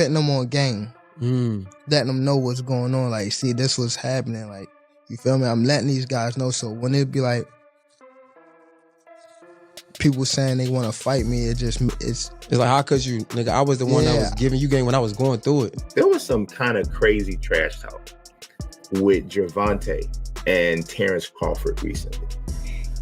putting them on game. Letting them know what's going on. Like, see, this was happening. Like, you feel me? I'm letting these guys know. So when it be like people saying they want to fight me, it's like, how could you, nigga? I was the one that was giving you game when I was going through it. There was some kind of crazy trash talk with Gervonta and Terrence Crawford recently.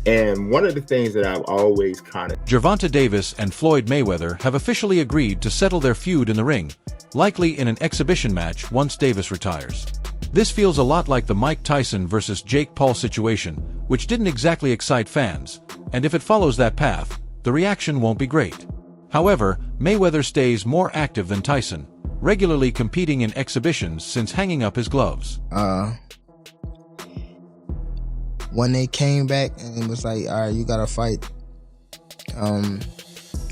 And one of the things that I've always kind of... Gervonta Davis and Floyd Mayweather have officially agreed to settle their feud in the ring, likely in an exhibition match once Davis retires. This feels a lot like the Mike Tyson versus Jake Paul situation, which didn't exactly excite fans, and if it follows that path, the reaction won't be great. However, Mayweather stays more active than Tyson, regularly competing in exhibitions since hanging up his gloves. When they came back and it was like, all right, you gotta fight.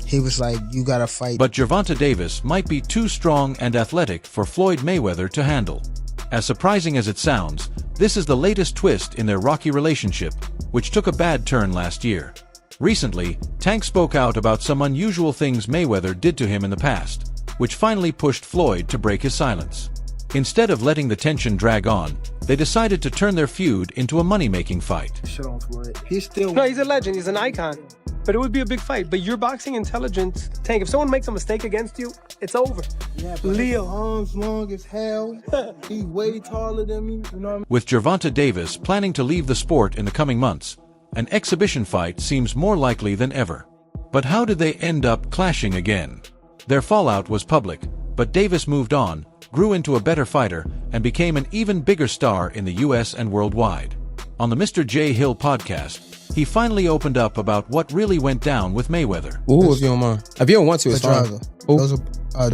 He was like, you gotta fight. But Gervonta Davis might be too strong and athletic for Floyd Mayweather to handle. As surprising as it sounds, this is the latest twist in their rocky relationship, which took a bad turn last year. Recently, Tank spoke out about some unusual things Mayweather did to him in the past, which finally pushed Floyd to break his silence. Instead of letting the tension drag on, they decided to turn their feud into a money-making fight. Shit on Floyd. He's a legend. He's an icon. But it would be a big fight. But your boxing intelligence, Tank, if someone makes a mistake against you, it's over. Yeah, but Leo, arms long as hell. He's way taller than me. You know what I mean? With Gervonta Davis planning to leave the sport in the coming months, an exhibition fight seems more likely than ever. But how did they end up clashing again? Their fallout was public, but Davis moved on, grew into a better fighter, and became an even bigger star in the US and worldwide. On the Mr. J. Hill podcast, he finally opened up about what really went down with Mayweather. Ooh, if you don't mind. If you don't want to, it's fine.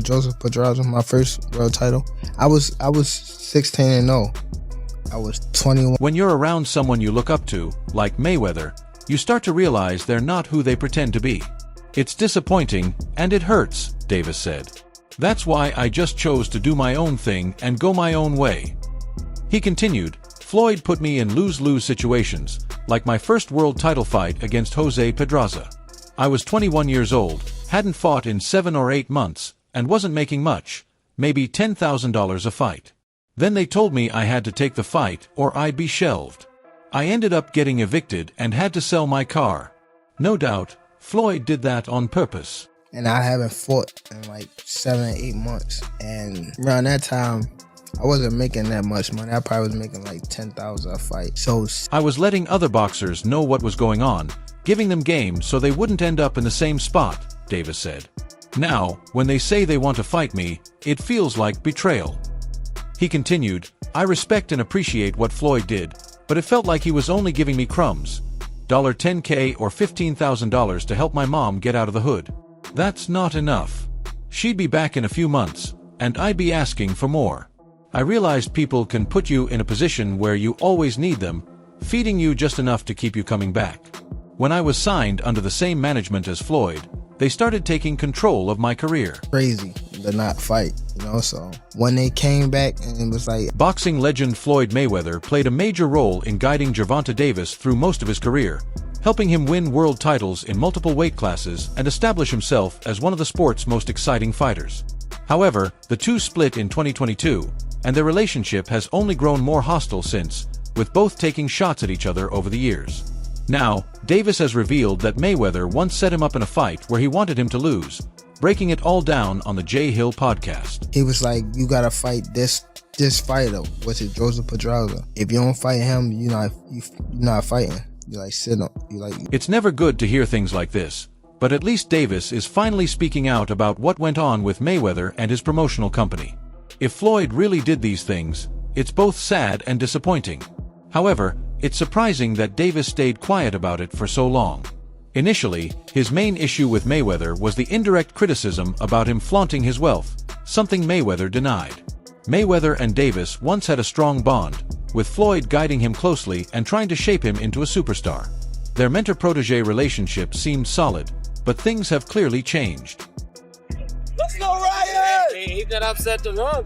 Joseph Pedraza, my first world title. I was 16-0. I was 21. When you're around someone you look up to, like Mayweather, you start to realize they're not who they pretend to be. It's disappointing, and it hurts, Davis said. That's why I just chose to do my own thing and go my own way. He continued, Floyd put me in lose-lose situations, like my first world title fight against Jose Pedraza. I was 21 years old, hadn't fought in 7 or 8 months, and wasn't making much, maybe $10,000 a fight. Then they told me I had to take the fight or I'd be shelved. I ended up getting evicted and had to sell my car. No doubt, Floyd did that on purpose. And I haven't fought in like 7 or 8 months. And around that time, I wasn't making that much money. I probably was making like $10,000 a fight. So I was letting other boxers know what was going on, giving them game so they wouldn't end up in the same spot, Davis said. Now, when they say they want to fight me, it feels like betrayal. He continued, I respect and appreciate what Floyd did, but it felt like he was only giving me crumbs. $10K or $15,000 to help my mom get out of the hood. That's not enough. She'd be back in a few months, and I'd be asking for more. I realized people can put you in a position where you always need them, feeding you just enough to keep you coming back. When I was signed under the same management as Floyd, they started taking control of my career. Crazy to not fight, you know, so when they came back and it was like... Boxing legend Floyd Mayweather played a major role in guiding Gervonta Davis through most of his career, helping him win world titles in multiple weight classes and establish himself as one of the sport's most exciting fighters. However, the two split in 2022, and their relationship has only grown more hostile since, with both taking shots at each other over the years. Now, Davis has revealed that Mayweather once set him up in a fight where he wanted him to lose, breaking it all down on the J. Hill podcast. He was like, you gotta fight this fighter, which is Joseph Pedraza. If you don't fight him, you're not fighting. You like sit up. It's never good to hear things like this, but at least Davis is finally speaking out about what went on with Mayweather and his promotional company. If Floyd really did these things, it's both sad and disappointing. However, it's surprising that Davis stayed quiet about it for so long. Initially, his main issue with Mayweather was the indirect criticism about him flaunting his wealth, something Mayweather denied. Mayweather and Davis once had a strong bond, with Floyd guiding him closely and trying to shape him into a superstar. Their mentor-protégé relationship seemed solid, but things have clearly changed. Let's go, Ryan! He got upset to run.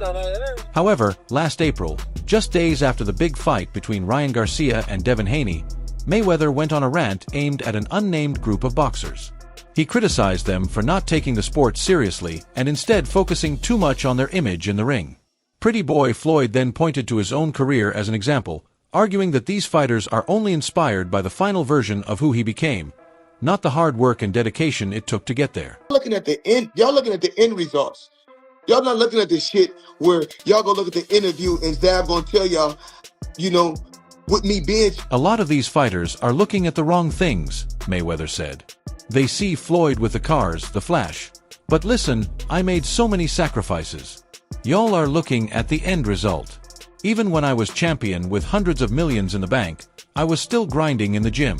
However, last April, just days after the big fight between Ryan Garcia and Devin Haney, Mayweather went on a rant aimed at an unnamed group of boxers. He criticized them for not taking the sport seriously and instead focusing too much on their image in the ring. Pretty boy Floyd then pointed to his own career as an example, arguing that these fighters are only inspired by the final version of who he became, not the hard work and dedication it took to get there. Looking at the end, y'all looking at the end results. Y'all not looking at the shit where y'all go look at the interview and Zab gonna tell y'all, you know, with me being... A lot of these fighters are looking at the wrong things, Mayweather said. They see Floyd with the cars, the flash. But listen, I made so many sacrifices. Y'all are looking at the end result. Even when I was champion with hundreds of millions in the bank, I was still grinding in the gym.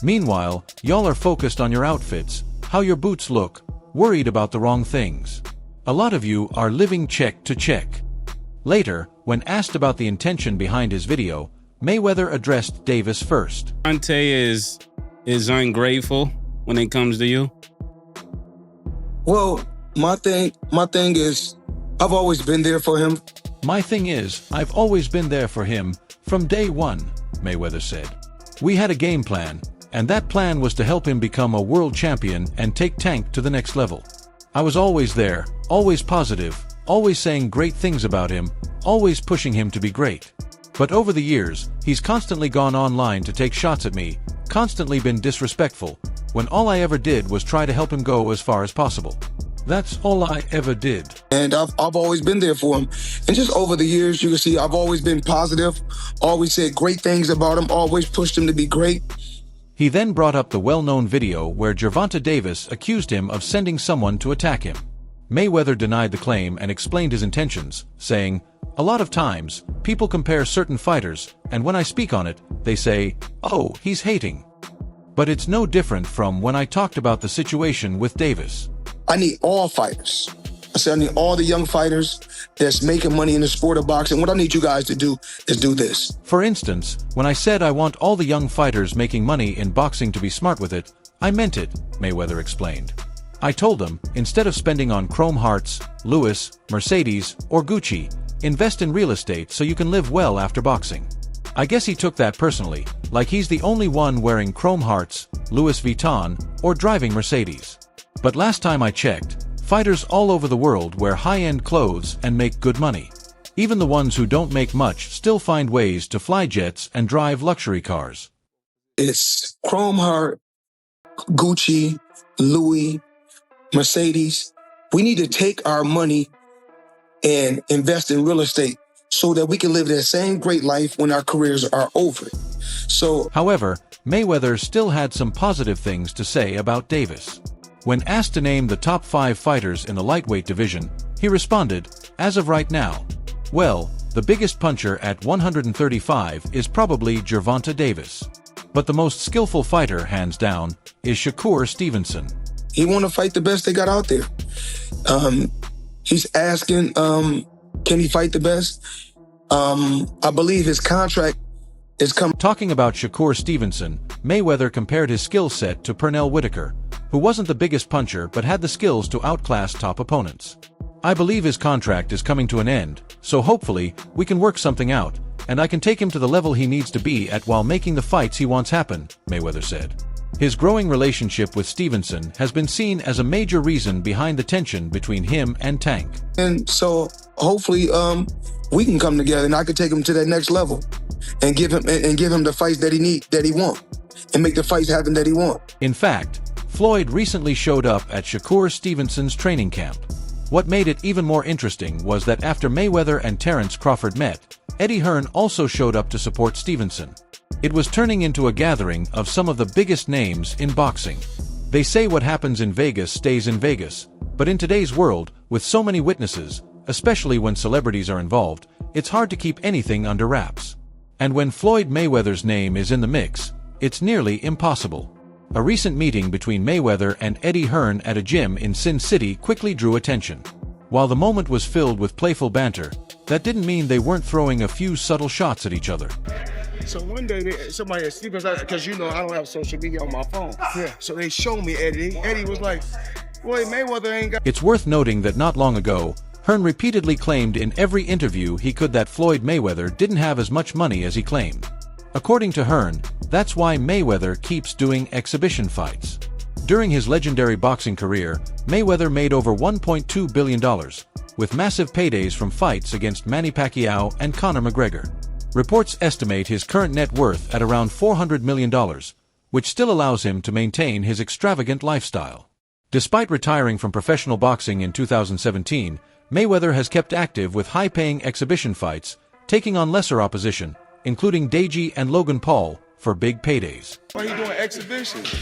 Meanwhile, y'all are focused on your outfits, how your boots look, worried about the wrong things. A lot of you are living check to check. Later, when asked about the intention behind his video, Mayweather addressed Davis first. Gervonta is ungrateful when it comes to you? Well, my thing is, I've always been there for him. My thing is, I've always been there for him, from day one, Mayweather said. We had a game plan, and that plan was to help him become a world champion and take Tank to the next level. I was always there, always positive, always saying great things about him, always pushing him to be great. But over the years, he's constantly gone online to take shots at me, constantly been disrespectful, when all I ever did was try to help him go as far as possible. That's all I ever did. And I've always been there for him. And just over the years, you can see I've always been positive, always said great things about him, always pushed him to be great. He then brought up the well-known video where Gervonta Davis accused him of sending someone to attack him. Mayweather denied the claim and explained his intentions, saying, "A lot of times, people compare certain fighters, and when I speak on it, they say, 'Oh, he's hating.' But it's no different from when I talked about the situation with Davis. I need all fighters. I said I need all the young fighters that's making money in the sport of boxing. What I need you guys to do is do this." For instance, when I said I want all the young fighters making money in boxing to be smart with it, I meant it, Mayweather explained. I told them, instead of spending on chrome hearts, Lewis, Mercedes, or Gucci, invest in real estate so you can live well after boxing. I guess he took that personally, like he's the only one wearing chrome hearts, Louis Vuitton, or driving Mercedes. But last time I checked, fighters all over the world wear high-end clothes and make good money. Even the ones who don't make much still find ways to fly jets and drive luxury cars. It's chrome heart, Gucci, Louis, Mercedes. We need to take our money and invest in real estate so that we can live that same great life when our careers are over. However, Mayweather still had some positive things to say about Davis. When asked to name the top 5 fighters in the lightweight division, he responded, "As of right now, well, the biggest puncher at 135 is probably Gervonta Davis. But the most skillful fighter, hands down, is Shakur Stevenson." He want to fight the best they got out there. He's asking, can he fight the best? I believe his contract is coming. Talking about Shakur Stevenson, Mayweather compared his skill set to Pernell Whitaker, who wasn't the biggest puncher but had the skills to outclass top opponents. "I believe his contract is coming to an end, so hopefully we can work something out, and I can take him to the level he needs to be at while making the fights he wants happen," Mayweather said. His growing relationship with Stevenson has been seen as a major reason behind the tension between him and Tank. And so hopefully we can come together and I can take him to that next level and give him the fights that he want, and make the fights happen that he want. In fact, Floyd recently showed up at Shakur Stevenson's training camp. What made it even more interesting was that after Mayweather and Terence Crawford met, Eddie Hearn also showed up to support Stevenson. It was turning into a gathering of some of the biggest names in boxing. They say what happens in Vegas stays in Vegas, but in today's world, with so many witnesses, especially when celebrities are involved, it's hard to keep anything under wraps. And when Floyd Mayweather's name is in the mix, it's nearly impossible. A recent meeting between Mayweather and Eddie Hearn at a gym in Sin City quickly drew attention. While the moment was filled with playful banter, that didn't mean they weren't throwing a few subtle shots at each other. So one day, somebody at Stevens, because you know I don't have social media on my phone. Yeah. So they showed me Eddie. Eddie was like, "Boy, Mayweather ain't got..." It's worth noting that not long ago, Hearn repeatedly claimed in every interview he could that Floyd Mayweather didn't have as much money as he claimed. According to Hearn, that's why Mayweather keeps doing exhibition fights. During his legendary boxing career, Mayweather made over $1.2 billion, with massive paydays from fights against Manny Pacquiao and Conor McGregor. Reports estimate his current net worth at around $400 million, which still allows him to maintain his extravagant lifestyle. Despite retiring from professional boxing in 2017, Mayweather has kept active with high-paying exhibition fights, taking on lesser opposition, including Deji and Logan Paul, for big paydays. Why he doing exhibitions?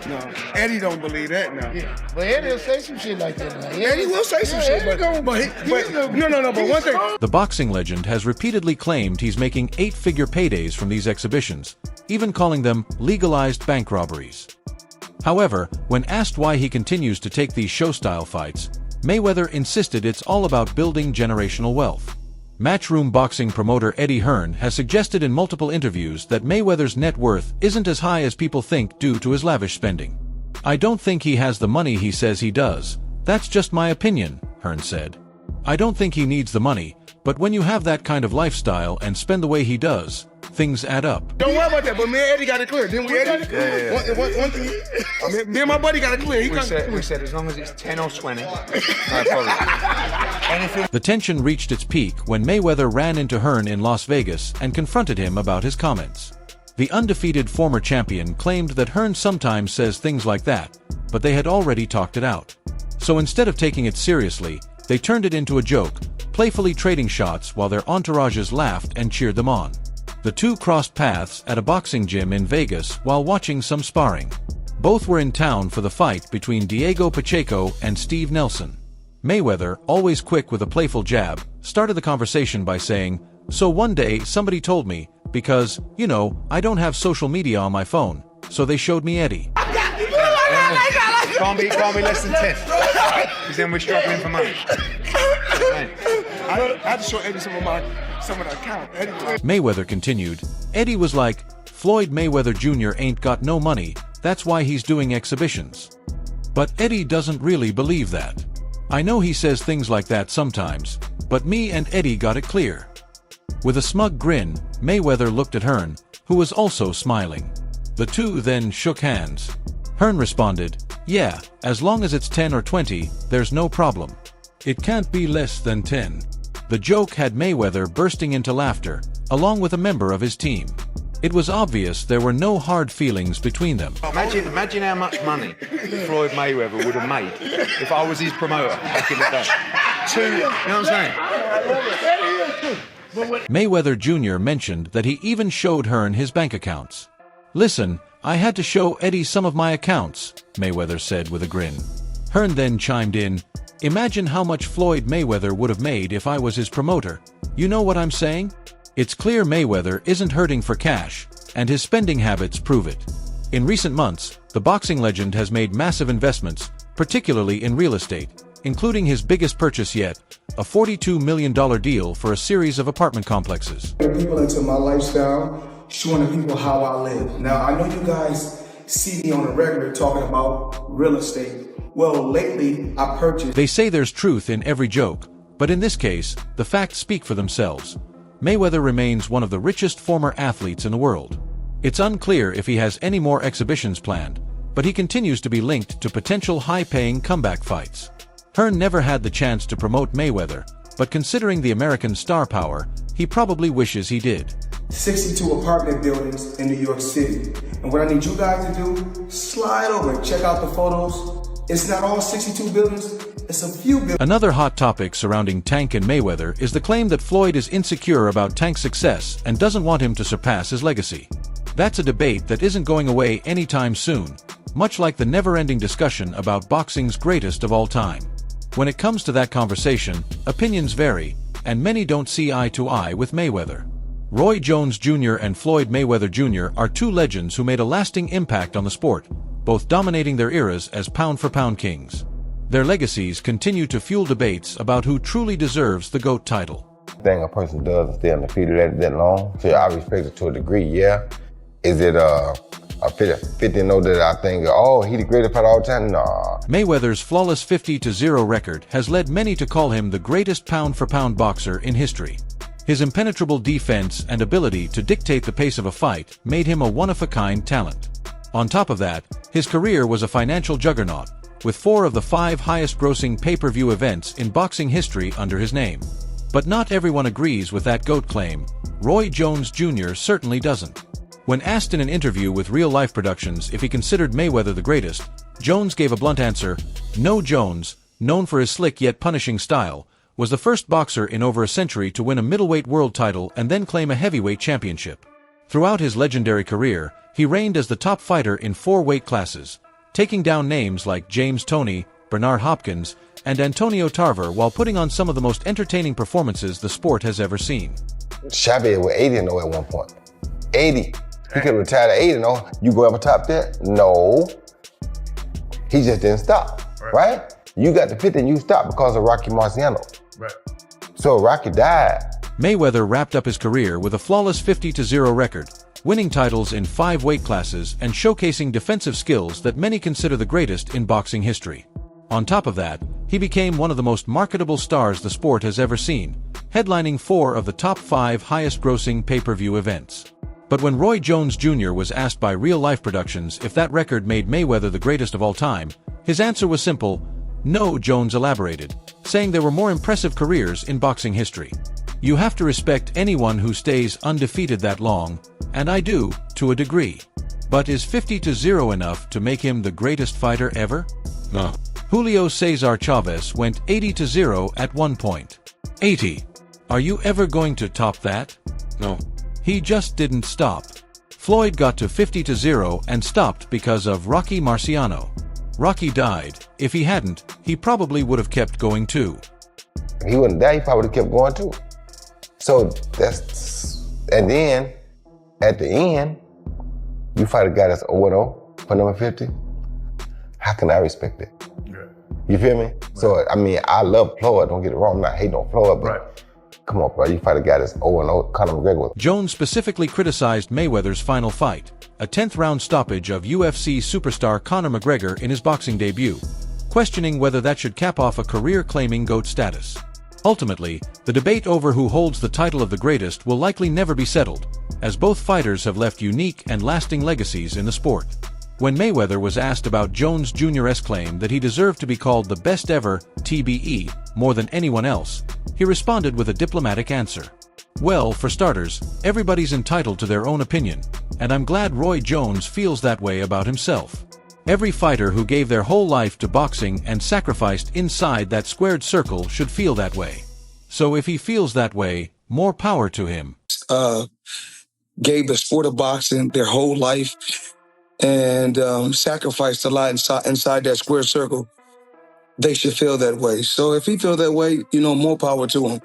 No, Eddie don't believe that now. Yeah, but Eddie will say some shit like that now. Eddie will say some shit, but no, but one thing. The boxing legend has repeatedly claimed he's making 8-figure paydays from these exhibitions, even calling them legalized bank robberies. However, when asked why he continues to take these show-style fights, Mayweather insisted it's all about building generational wealth. Matchroom boxing promoter Eddie Hearn has suggested in multiple interviews that Mayweather's net worth isn't as high as people think due to his lavish spending. "I don't think he has the money he says he does. That's just my opinion," Hearn said. "I don't think he needs the money, but when you have that kind of lifestyle and spend the way he does, things add up." Don't worry about that, but me and Eddie got it clear, didn't we, Eddie? Yeah. One thing, me and my buddy got it clear. We said as long as it's 10 or 20, no problem. Anything. The tension reached its peak when Mayweather ran into Hearn in Las Vegas and confronted him about his comments. The undefeated former champion claimed that Hearn sometimes says things like that, but they had already talked it out. So instead of taking it seriously, they turned it into a joke, playfully trading shots while their entourages laughed and cheered them on. The two crossed paths at a boxing gym in Vegas while watching some sparring. Both were in town for the fight between Diego Pacheco and Steve Nelson. Mayweather, always quick with a playful jab, started the conversation by saying, "So one day somebody told me, because, you know, I don't have social media on my phone, so they showed me Eddie." Can't be less than 10. Because then we're struggling for money. I had to show Eddie some of the account. Mayweather continued, "Eddie was like, Floyd Mayweather Jr. ain't got no money, that's why he's doing exhibitions." But Eddie doesn't really believe that. "I know he says things like that sometimes, but me and Eddie got it clear." With a smug grin, Mayweather looked at Hearn, who was also smiling. The two then shook hands. Hearn responded, "Yeah, as long as it's 10 or 20, there's no problem. It can't be less than 10. The joke had Mayweather bursting into laughter, along with a member of his team. It was obvious there were no hard feelings between them. Imagine how much money Floyd Mayweather would have made if I was his promoter back in the day. You know what I'm saying? Mayweather Jr. mentioned that he even showed Hearn his bank accounts. "Listen, I had to show Eddie some of my accounts," Mayweather said with a grin. Hearn then chimed in, "Imagine how much Floyd Mayweather would have made if I was his promoter. You know what I'm saying?" It's clear Mayweather isn't hurting for cash, and his spending habits prove it. In recent months, the boxing legend has made massive investments, particularly in real estate, including his biggest purchase yet, a $42 million deal for a series of apartment complexes. People into my lifestyle, showing the people how I live. Now, I know you guys see me on a regular talking about real estate. Well, lately, I purchased... They say there's truth in every joke, but in this case, the facts speak for themselves. Mayweather remains one of the richest former athletes in the world. It's unclear if he has any more exhibitions planned, but he continues to be linked to potential high-paying comeback fights. Hearn never had the chance to promote Mayweather, but considering the American star power, he probably wishes he did. 62 apartment buildings in New York City. And what I need you guys to do, slide over and check out the photos. It's not all 62 buildings, it's a few buildings. Another hot topic surrounding Tank and Mayweather is the claim that Floyd is insecure about Tank's success and doesn't want him to surpass his legacy. That's a debate that isn't going away anytime soon, much like the never-ending discussion about boxing's greatest of all time. When it comes to that conversation, opinions vary, and many don't see eye to eye with Mayweather. Roy Jones Jr. and Floyd Mayweather Jr. are two legends who made a lasting impact on the sport, both dominating their eras as pound-for-pound kings. Their legacies continue to fuel debates about who truly deserves the GOAT title. Thing a person does and stay undefeated at that long, so I respect it to a degree, yeah. Is it a 50-0 that I think, oh, he the greatest fighter all the time? Nah. Mayweather's flawless 50-0 record has led many to call him the greatest pound-for-pound boxer in history. His impenetrable defense and ability to dictate the pace of a fight made him a one-of-a-kind talent. On top of that, his career was a financial juggernaut, with 4 of the 5 highest-grossing pay-per-view events in boxing history under his name. But not everyone agrees with that GOAT claim. Roy Jones Jr. certainly doesn't. When asked in an interview with Real Life Productions if he considered Mayweather the greatest, Jones gave a blunt answer. No. Jones, known for his slick yet punishing style, was the first boxer in over a century to win a middleweight world title and then claim a heavyweight championship. Throughout his legendary career, he reigned as the top fighter in 4 weight classes, taking down names like James Toney, Bernard Hopkins, and Antonio Tarver while putting on some of the most entertaining performances the sport has ever seen. Chavez was 80-0 at one point. 80. He could have retired at 80-0. You go ever top that? No. He just didn't stop, right? You got to 50 and you stopped because of Rocky Marciano. Right. So Rocky died. Mayweather wrapped up his career with a flawless 50-0 record, winning titles in 5 weight classes and showcasing defensive skills that many consider the greatest in boxing history. On top of that, he became one of the most marketable stars the sport has ever seen, headlining 4 of the top 5 highest-grossing pay-per-view events. But when Roy Jones Jr. was asked by Real Life Productions if that record made Mayweather the greatest of all time, his answer was simple. No. Jones elaborated, saying there were more impressive careers in boxing history. You have to respect anyone who stays undefeated that long, and I do, to a degree. But is 50-0 enough to make him the greatest fighter ever? No. Julio Cesar Chavez went 80-0 at one point. 80. Are you ever going to top that? No. He just didn't stop. Floyd got to 50-0 and stopped because of Rocky Marciano. Rocky died. If he hadn't, he probably would have kept going too. If he wouldn't die, he probably would have kept going too. So that's, and then at the end, you fight a guy that's 0-0 for number 50. How can I respect that? Yeah. You feel me? Right. So, I mean, I love Floyd, don't get it wrong, I'm not hating on Floyd, but come on, bro, you fight a guy that's 0-0, Conor McGregor. Jones specifically criticized Mayweather's final fight, a 10th round stoppage of UFC superstar Conor McGregor in his boxing debut, questioning whether that should cap off a career-claiming GOAT status. Ultimately, the debate over who holds the title of the greatest will likely never be settled, as both fighters have left unique and lasting legacies in the sport. When Mayweather was asked about Jones Jr.'s claim that he deserved to be called the best ever, TBE, more than anyone else, he responded with a diplomatic answer. Well, for starters, everybody's entitled to their own opinion, and I'm glad Roy Jones feels that way about himself. Every fighter who gave their whole life to boxing and sacrificed inside that squared circle should feel that way. So if he feels that way, more power to him. Gave the sport of boxing their whole life and sacrificed a lot inside that square circle. They should feel that way. So if he feels that way, more power to him.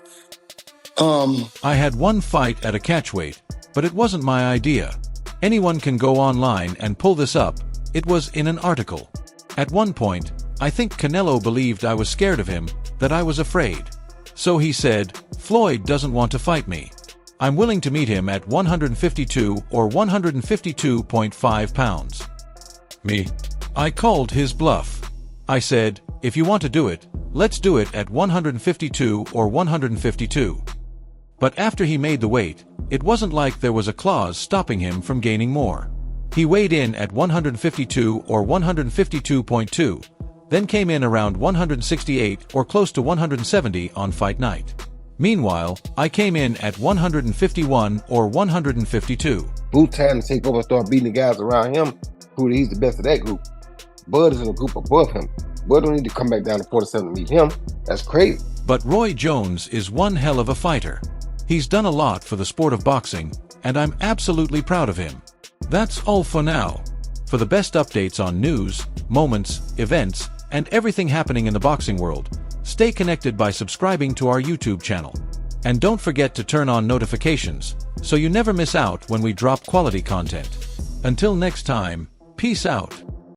I had one fight at a catchweight, but it wasn't my idea. Anyone can go online and pull this up. It was in an article. At one point, I think Canelo believed I was scared of him, that I was afraid. So he said, Floyd doesn't want to fight me. I'm willing to meet him at 152 or 152.5 pounds. Me? I called his bluff. I said, if you want to do it, let's do it at 152 or 152. But after he made the weight, it wasn't like there was a clause stopping him from gaining more. He weighed in at 152 or 152.2, then came in around 168 or close to 170 on fight night. Meanwhile, I came in at 151 or 152. Booth time to take over and start beating the guys around him, who he's the best of that group. Bud is in a group above him. Bud don't need to come back down to 47 to meet him. That's crazy. But Roy Jones is one hell of a fighter. He's done a lot for the sport of boxing, and I'm absolutely proud of him. That's all for now. For the best updates on news, moments, events, and everything happening in the boxing world, stay connected by subscribing to our YouTube channel. And don't forget to turn on notifications, so you never miss out when we drop quality content. Until next time, peace out.